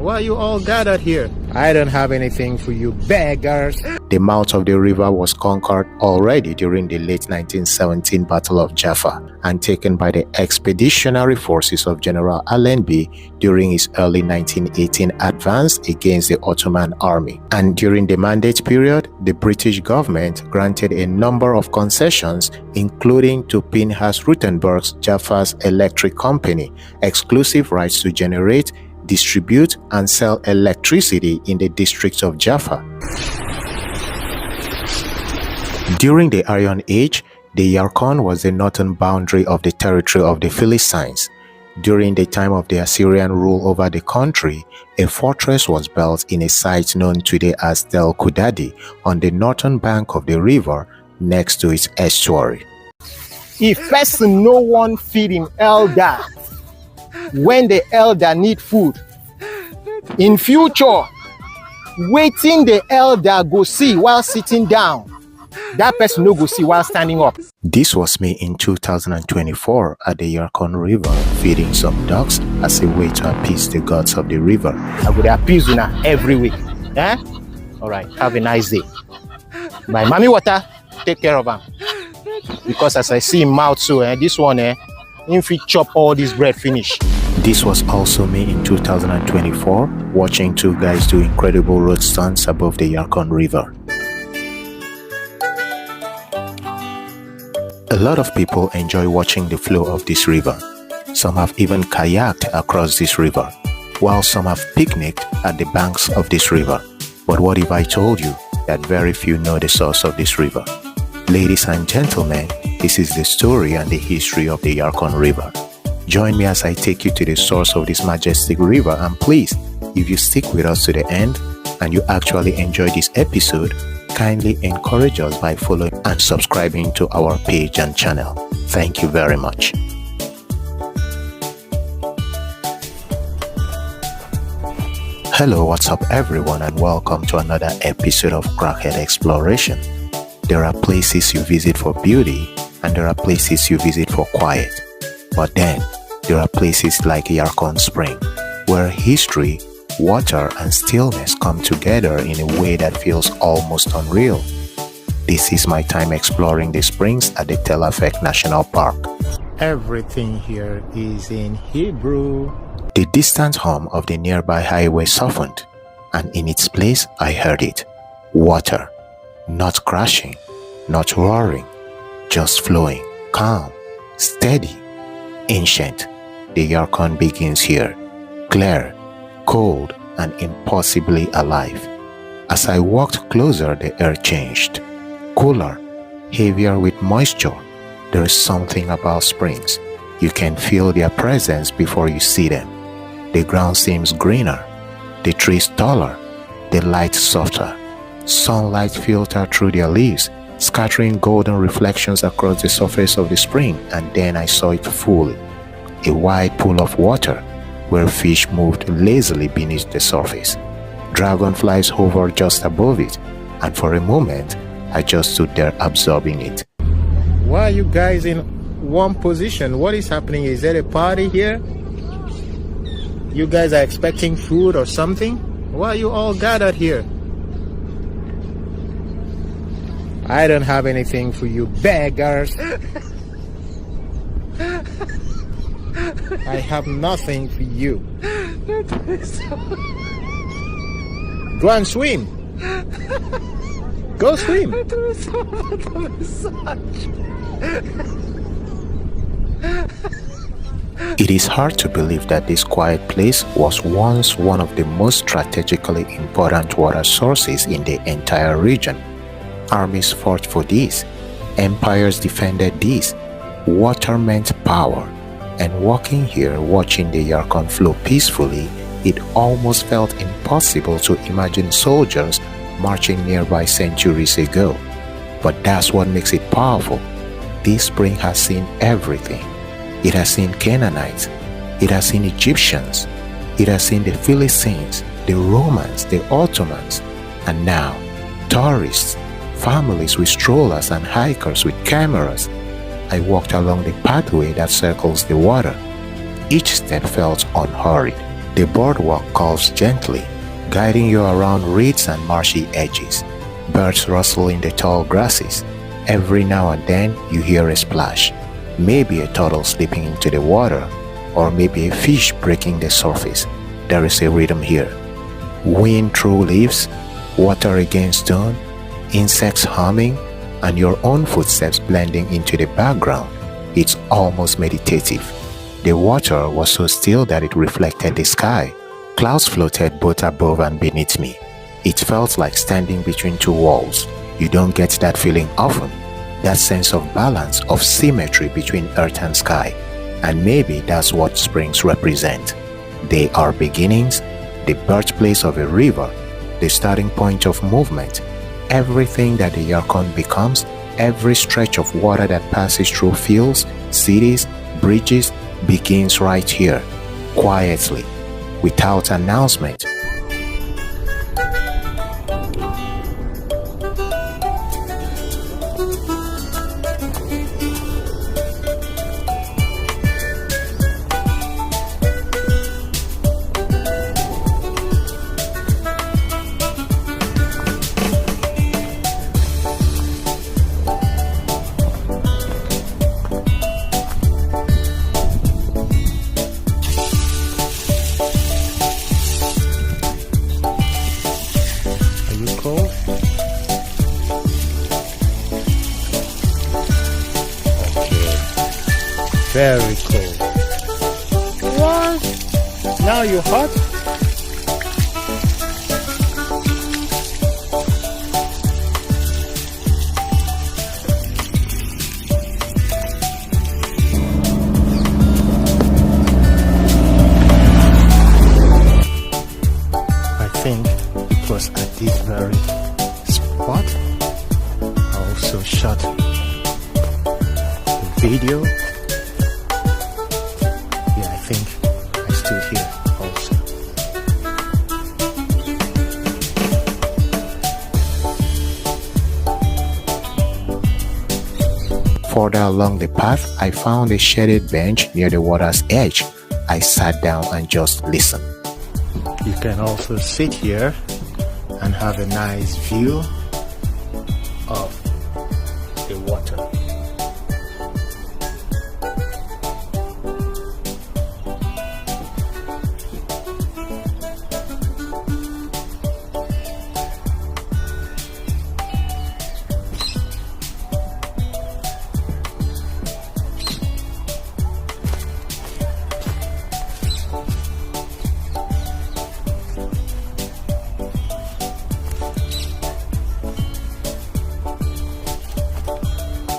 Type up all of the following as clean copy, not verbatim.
Why are you all gathered here? I don't have anything for you beggars. The mouth of the river was conquered already during the late 1917 Battle of Jaffa and taken by the expeditionary forces of General Allenby during his early 1918 advance against the Ottoman army. And during the Mandate period, the British government granted a number of concessions, including to Pinhas Rutenberg's Jaffa's Electric Company exclusive rights to generate, distribute and sell electricity in the district of Jaffa. During the Iron Age, the Yarkon was the northern boundary of the territory of the Philistines. During the time of the Assyrian rule over the country, a fortress was built in a site known today as Tel Kudadi on the northern bank of the river next to its estuary. If person no one feed him elder, when the elder need food, in future, waiting the elder go see while sitting down, that person no go see while standing up. This was me in 2024 at the Yarkon River, feeding some ducks as a way to appease the gods of the river. I would appease you now every week. Eh? Alright, have a nice day. My mommy water, take care of him. Because as I see him mouth so, this one, him fit chop all this bread finish. This was also me in 2024, watching two guys do incredible road stunts above the Yarkon River. A lot of people enjoy watching the flow of this river. Some have even kayaked across this river, while some have picnicked at the banks of this river. But what if I told you that very few know the source of this river? Ladies and gentlemen, this is the story and the history of the Yarkon River. Join me as I take you to the source of this majestic river, and please, if you stick with us to the end and you actually enjoy this episode, kindly encourage us by following and subscribing to our page and channel. Thank you very much. Hello, what's up everyone, and welcome to another episode of Crackhead Exploration. There are places you visit for beauty and there are places you visit for quiet. But then, there are places like Yarkon Spring, where history, water and stillness come together in a way that feels almost unreal. This is my time exploring the springs at the Tel Afek National Park. Everything here is in Hebrew. The distant hum of the nearby highway softened, and in its place I heard it. Water. Not crashing, not roaring, just flowing, calm, steady, ancient. The Yarkon begins here, clear, cold, and impossibly alive. As I walked closer, the air changed, cooler, heavier with moisture. There is something about springs. You can feel their presence before you see them. The ground seems greener, the trees taller, the light softer. Sunlight filtered through their leaves, scattering golden reflections across the surface of the spring, and then I saw it fully. A wide pool of water, where fish moved lazily beneath the surface. Dragonflies hovered just above it, and for a moment, I just stood there absorbing it. Why are you guys in one position? What is happening? Is there a party here? You guys are expecting food or something? Why are you all gathered here? I don't have anything for you beggars. I have nothing for you. Go and swim. Go swim. It is hard to believe that this quiet place was once one of the most strategically important water sources in the entire region. Armies fought for this. Empires defended this. Water meant power. And walking here, watching the Yarkon flow peacefully, it almost felt impossible to imagine soldiers marching nearby centuries ago. But that's what makes it powerful. This spring has seen everything. It has seen Canaanites. It has seen Egyptians. It has seen the Philistines, the Romans, the Ottomans, and now tourists, families with strollers and hikers with cameras. I walked along the pathway that circles the water. Each step felt unhurried, The boardwalk curves gently, guiding you around reeds and marshy edges. Birds rustle in the tall grasses. Every now and then you hear a splash, maybe a turtle slipping into the water, or maybe a fish breaking the surface. There is a rhythm here. Wind through leaves, water against stone, insects humming, and your own footsteps blending into the background. It's almost meditative. The water was so still that it reflected the sky. Clouds floated both above and beneath me. It felt like standing between two walls. You don't get that feeling often. That sense of balance, of symmetry between earth and sky. And maybe that's what springs represent. They are beginnings, the birthplace of a river, the starting point of movement. Everything that the Yarkon becomes, every stretch of water that passes through fields, cities, bridges, begins right here, quietly, without announcement. Very cold. What? Now you're hot? I think it was at this very spot I also shot the video. I think I stood here also. Further along the path, I found a shaded bench near the water's edge. I sat down and just listened. You can also sit here and have a nice view of the water.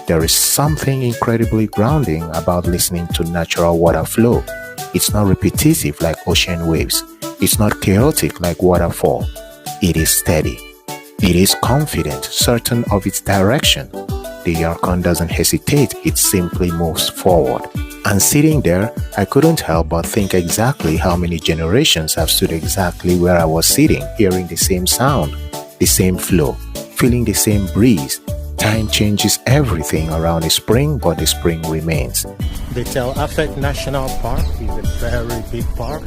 There is something incredibly grounding about listening to natural water flow. It's not repetitive like ocean waves. It's not chaotic like waterfall. It is steady. It is confident, certain of its direction. The Yarkon doesn't hesitate, it simply moves forward. And sitting there, I couldn't help but think exactly how many generations have stood exactly where I was sitting, hearing the same sound, the same flow, feeling the same breeze. Time changes everything around a spring, but the spring remains. The Tel Afek National Park is a very big park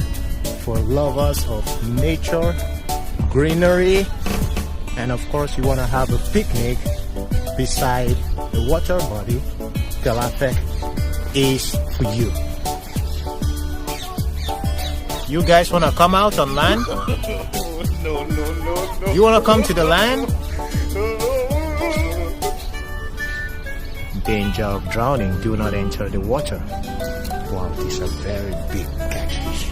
for lovers of nature, greenery, and of course you want to have a picnic beside the water body. Tel Afek is for you. You guys want to come out on land? No. You want to come to the land? Danger of drowning, do not enter the water. Wow, these are very big catfish.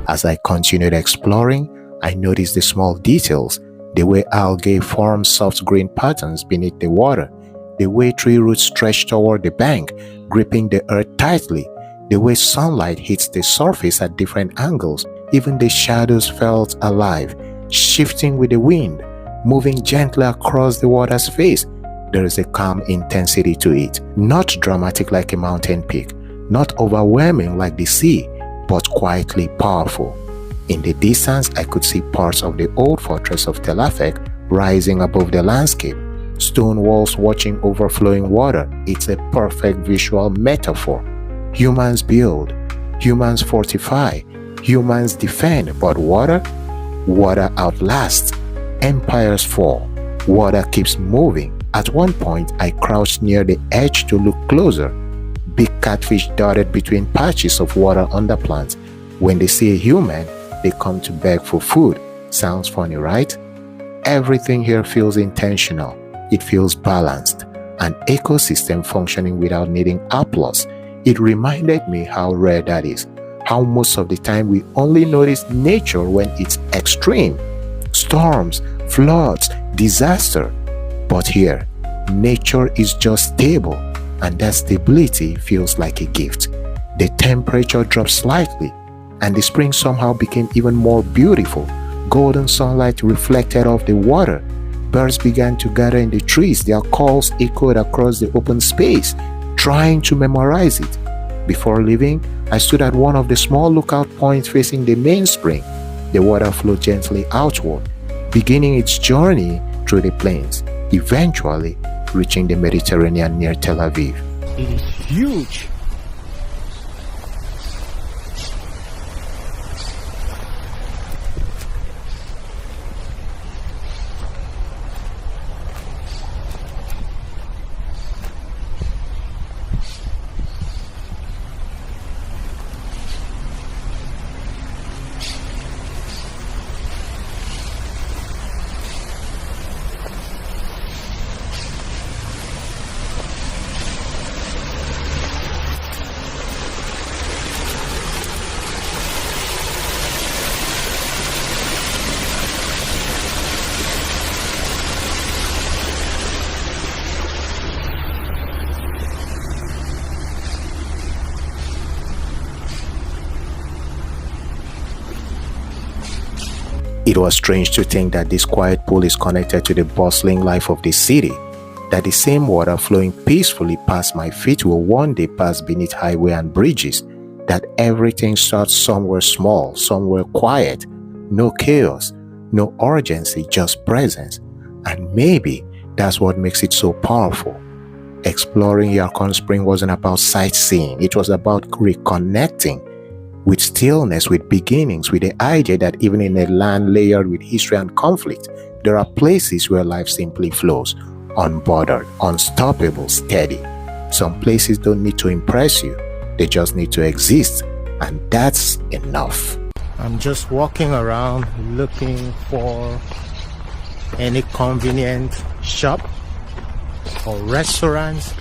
As I continued exploring, I noticed the small details, the way algae form soft green patterns beneath the water, the way tree roots stretch toward the bank, gripping the earth tightly, the way sunlight hits the surface at different angles. Even the shadows felt alive, shifting with the wind, moving gently across the water's face. There is a calm intensity to it, not dramatic like a mountain peak, not overwhelming like the sea, but quietly powerful. In the distance, I could see parts of the old fortress of Tel Afek rising above the landscape, stone walls watching overflowing water. It's a perfect visual metaphor. Humans build, humans fortify, Humans defend, but water outlasts. Empires fall. Water keeps moving. At one point, I crouched near the edge to look closer. Big catfish darted between patches of water under plants. When they see a human, they come to beg for food. Sounds funny, right? Everything here feels intentional. It feels balanced. An ecosystem functioning without needing applause. It reminded me how rare that is. How most of the time we only notice nature when it's extreme. Storms, floods, disaster. But here, nature is just stable, and that stability feels like a gift. The temperature dropped slightly, and the spring somehow became even more beautiful. Golden sunlight reflected off the water. Birds began to gather in the trees. Their calls echoed across the open space, trying to memorize it. Before leaving, I stood at one of the small lookout points facing the main spring. The water flowed gently outward, beginning its journey through the plains, eventually reaching the Mediterranean near Tel Aviv. It is huge. It was strange to think that this quiet pool is connected to the bustling life of the city, that the same water flowing peacefully past my feet will one day pass beneath highway and bridges, that everything starts somewhere small, somewhere quiet, no chaos, no urgency, just presence. And maybe that's what makes it so powerful. Exploring Yarkon Spring wasn't about sightseeing, it was about reconnecting with stillness, with beginnings, with the idea that even in a land layered with history and conflict, there are places where life simply flows, unbordered, unstoppable, steady. Some places don't need to impress you, they just need to exist, and that's enough. I'm just walking around looking for any convenient shop or restaurants.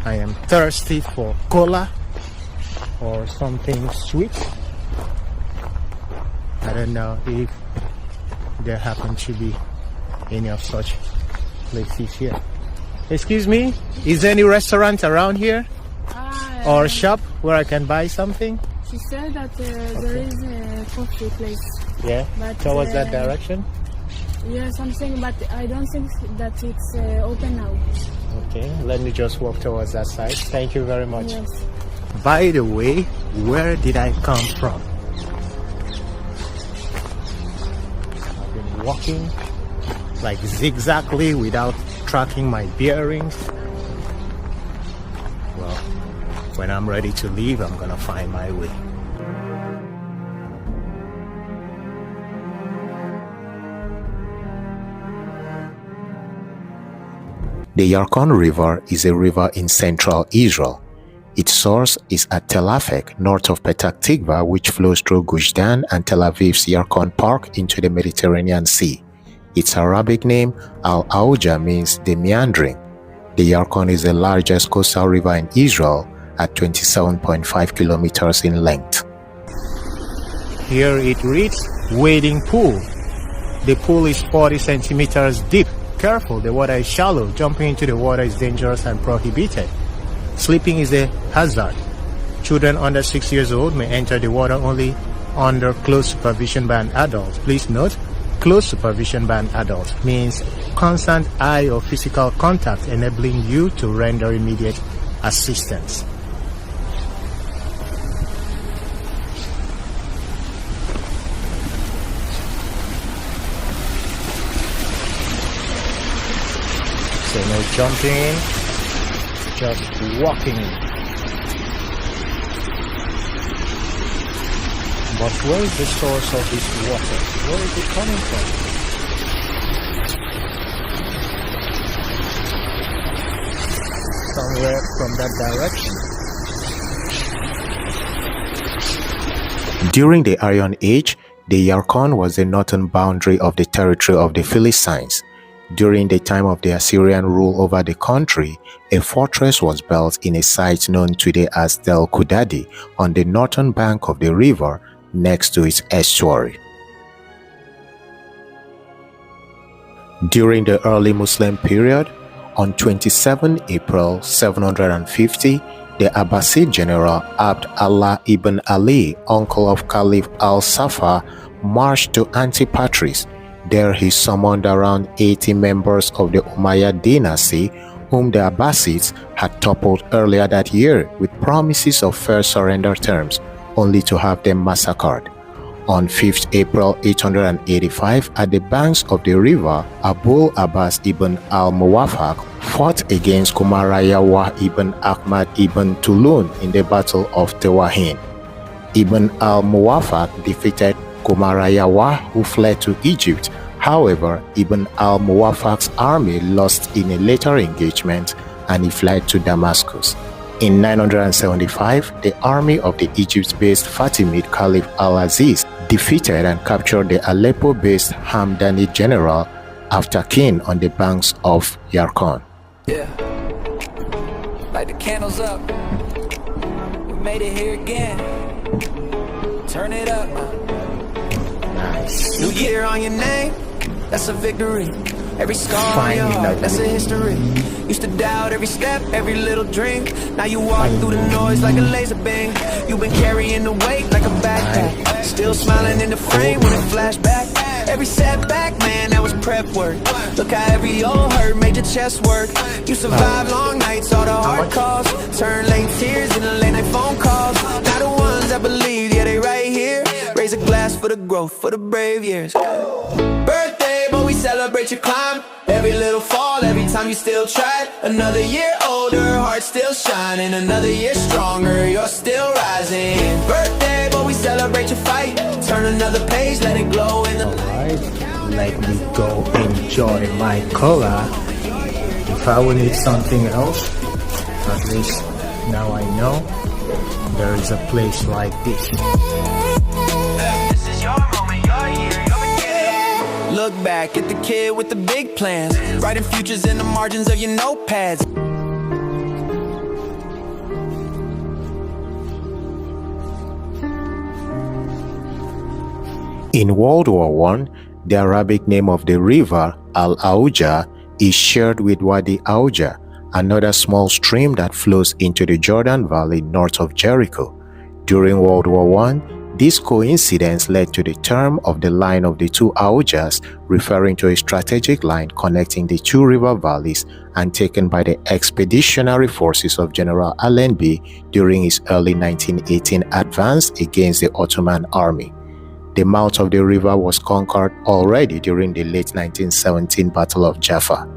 I am thirsty for cola or something sweet. I don't know if there happen to be any of such places here. Excuse me, is there any restaurant around here or shop where I can buy something? She said that there is a coffee place. Yeah, But, towards that direction? Yeah, something, but I don't think that it's open now. Okay, let me just walk towards that side. Thank you very much. Yes. By the way, where did I come from? I've been walking like zigzagly without tracking my bearings. Well, when I'm ready to leave, I'm gonna find my way. The Yarkon River is a river in central Israel. Its source is at Tel Afek, north of Petah Tikva, which flows through Gush Dan and Tel Aviv's Yarkon Park into the Mediterranean Sea. Its Arabic name, Al-Auja, means the meandering. The Yarkon is the largest coastal river in Israel at 27.5 kilometers in length. Here it reads, wading pool. The pool is 40 centimeters deep. Careful, the water is shallow. Jumping into the water is dangerous and prohibited. Sleeping is a hazard. Children under 6 years old may enter the water only under close supervision by an adult. Please note, close supervision by an adult means constant eye or physical contact enabling you to render immediate assistance. So no jumping, just walking. But where is the source of this water? Where is it coming from? Somewhere from that direction. During the Iron Age, the Yarkon was the northern boundary of the territory of the Philistines. During the time of the Assyrian rule over the country, a fortress was built in a site known today as Tel Kudadi on the northern bank of the river next to its estuary. During the early Muslim period, on 27 April 750, the Abbasid general Abd Allah ibn Ali, uncle of Caliph al-Safar, marched to Antipatris. There he summoned around 80 members of the Umayyad dynasty, whom the Abbasids had toppled earlier that year with promises of fair surrender terms, only to have them massacred. On 5th April 885, at the banks of the river, Abul Abbas ibn al-Muwafaq fought against Kumarayawa ibn Ahmad ibn Tulun in the Battle of Tewahin. Ibn al-Muwafaq defeated Kumarayawa, who fled to Egypt. However, Ibn al-Muwafaq's army lost in a later engagement and he fled to Damascus. In 975, the army of the Egypt-based Fatimid Caliph al-Aziz defeated and captured the Aleppo-based Hamdani general Aftakin on the banks of Yarkon. Yeah, light the candles up. We made it here again. Turn it up. Nice. New year on your name, that's a victory. Every scar on your heart, that's a history. Used to doubt every step, every little dream. Now you walk through the noise like a laser beam. You've been carrying the weight like a backpack. Still smiling in the frame when it flashed back. Every setback, man, that was prep work. Look how every old hurt made your chest work. You survived long nights, all the hard calls. Turn late tears into late night phone calls. Now the ones that believe, yeah, they right here. Raise a glass for the growth, for the brave years. Birthday, but we celebrate your climb. Every little fall, every time you still tried. Another year older, heart still shining. Another year stronger, you're still rising. Birthday, but we celebrate your fight. Turn another page, let it glow in the light. Let me go enjoy my cola. If I will need something else, at least now I know there is a place like this. This is your moment, your year, your beginning. Look back at the kid with the big plans, writing futures in the margins of your notepads. In World War I, the Arabic name of the river, Al-Auja, is shared with Wadi Auja, another small stream that flows into the Jordan Valley north of Jericho. During World War I, this coincidence led to the term of the line of the two Aujas, referring to a strategic line connecting the two river valleys and taken by the expeditionary forces of General Allenby during his early 1918 advance against the Ottoman army. The mouth of the river was conquered already during the late 1917 Battle of Jaffa.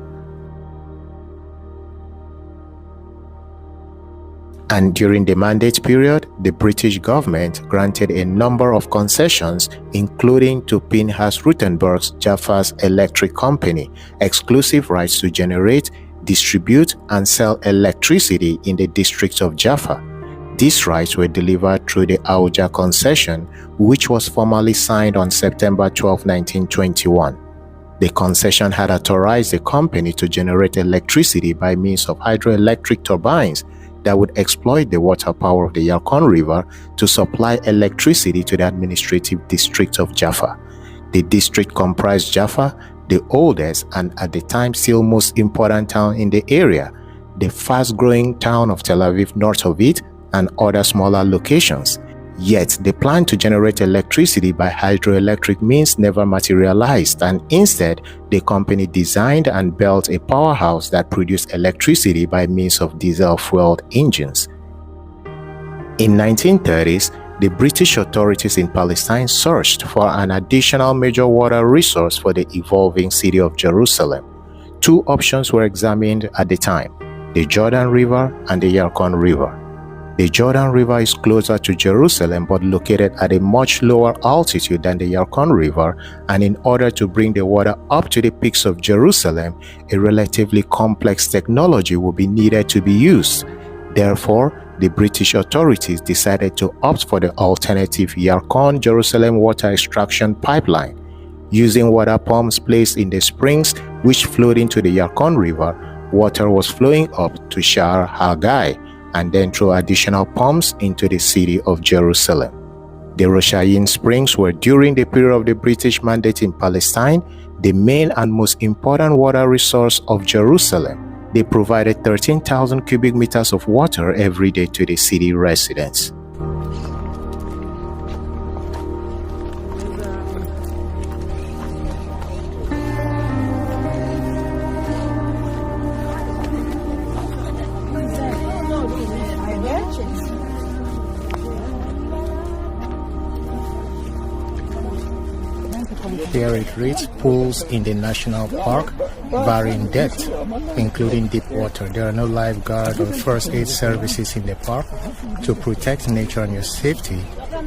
And during the Mandate period, the British government granted a number of concessions, including to Pinhas Rutenberg's Jaffa's Electric Company, exclusive rights to generate, distribute, and sell electricity in the district of Jaffa. These rights were delivered through the Auja concession, which was formally signed on September 12, 1921. The concession had authorized the company to generate electricity by means of hydroelectric turbines that would exploit the water power of the Yarkon River to supply electricity to the administrative district of Jaffa. The district comprised Jaffa, the oldest and at the time still most important town in the area, the fast-growing town of Tel Aviv north of it, and other smaller locations. Yet, the plan to generate electricity by hydroelectric means never materialized, and instead, the company designed and built a powerhouse that produced electricity by means of diesel-fueled engines. In 1930s, the British authorities in Palestine searched for an additional major water resource for the evolving city of Jerusalem. Two options were examined at the time: the Jordan River and the Yarkon River. The Jordan River is closer to Jerusalem but located at a much lower altitude than the Yarkon River, and in order to bring the water up to the peaks of Jerusalem, a relatively complex technology will be needed to be used. Therefore, the British authorities decided to opt for the alternative Yarkon Jerusalem water extraction pipeline. Using water pumps placed in the springs which flowed into the Yarkon River, water was flowing up to Sha'ar HaGai and then through additional pumps into the city of Jerusalem. The Roshayin Springs were, during the period of the British Mandate in Palestine, the main and most important water resource of Jerusalem. They provided 13,000 cubic meters of water every day to the city residents. Here it reads, pools in the national park vary in depth, including deep water. There are no lifeguard or first aid services in the park. To protect nature and your safety,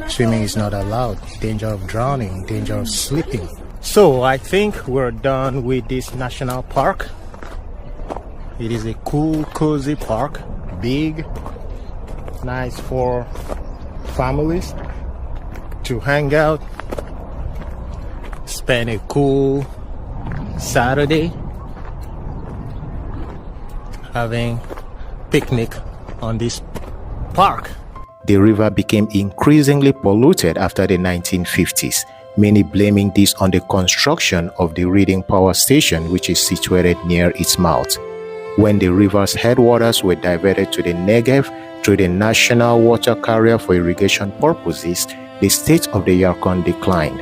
swimming is not allowed. Danger of drowning, danger of slipping. So I think we're done with this national park. It is a cool, cozy park, big, nice for families to hang out, spend a cool Saturday having picnic on this park. The river became increasingly polluted after the 1950s, many blaming this on the construction of the Reading Power Station, which is situated near its mouth. When the river's headwaters were diverted to the Negev through the national water carrier for irrigation purposes, the state of the Yarkon declined.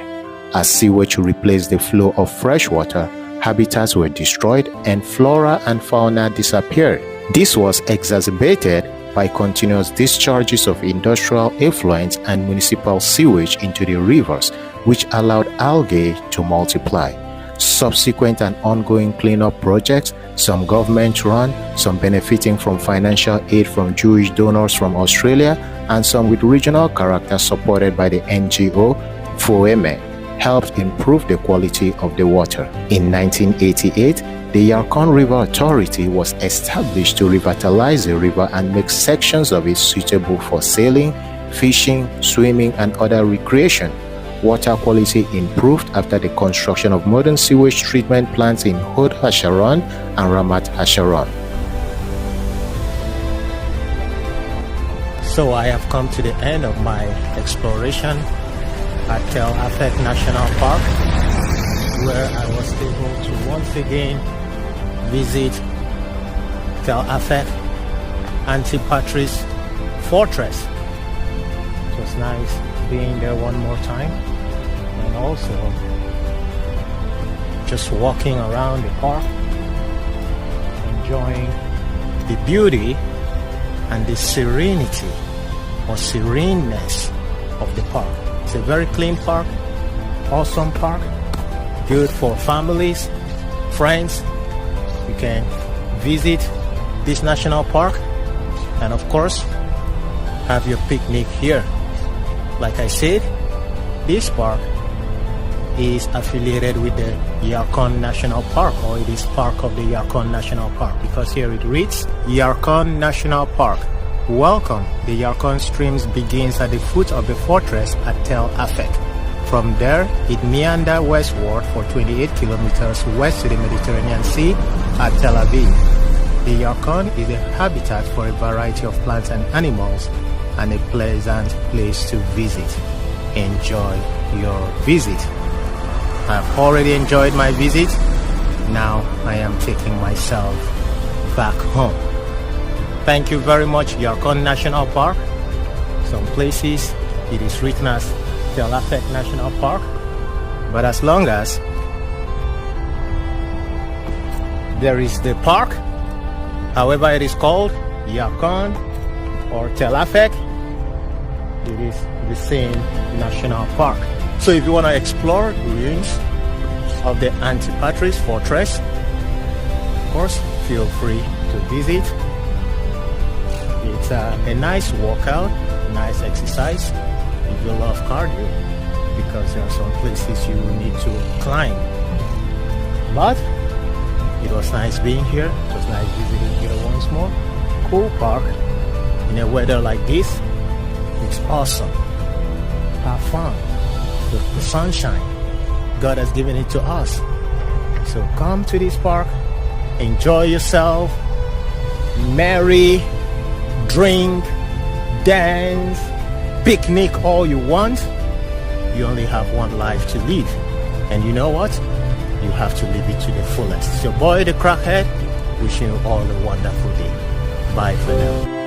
As sewage replaced the flow of fresh water, habitats were destroyed and flora and fauna disappeared. This was exacerbated by continuous discharges of industrial effluents and municipal sewage into the rivers, which allowed algae to multiply. Subsequent and ongoing cleanup projects, some government-run, some benefiting from financial aid from Jewish donors from Australia, and some with regional character supported by the NGO FOEME, helped improve the quality of the water. In 1988, the Yarkon River Authority was established to revitalize the river and make sections of it suitable for sailing, fishing, swimming, and other recreation. Water quality improved after the construction of modern sewage treatment plants in Hod HaSharon and Ramat HaSharon. So I have come to the end of my exploration at Tel Afek National Park, where I was able to once again visit Tel Afek Antipatri's fortress. It was nice being there one more time, and also just walking around the park, enjoying the beauty and the serenity or sereneness of the park. It's a very clean park, awesome park, good for families, friends. You can visit this national park and of course have your picnic here. Like I said, this park is affiliated with the Yarkon National Park, or it is part of the Yarkon National Park, because here it reads Yarkon National Park. Welcome. The Yarkon Stream begins at the foot of the fortress at Tel Afek. From there, it meanders westward for 28 kilometers west to the Mediterranean Sea at Tel Aviv. The Yarkon is a habitat for a variety of plants and animals and a pleasant place to visit. Enjoy your visit. I've already enjoyed my visit. Now I am taking myself back home. Thank you very much, Yarkon National Park. Some places it is written as Tel Afek National Park, but as long as there is the park, however it is called, Yarkon or Tel Afek, it is the same national park. So if you want to explore the ruins of the Antipatri's fortress, of course, feel free to visit. It It's a nice workout, nice exercise if you love cardio, because there are some places you need to climb. But it was nice being here. It was nice visiting here once more. Cool park in a weather like this. It's awesome. Have fun with the sunshine. God has given it to us. So come to this park, enjoy yourself, marry, drink, dance, picnic all you want. You only have one life to live. And you know what? You have to live it to the fullest. It's your boy, the Crackhead, wishing you all a wonderful day. Bye for now.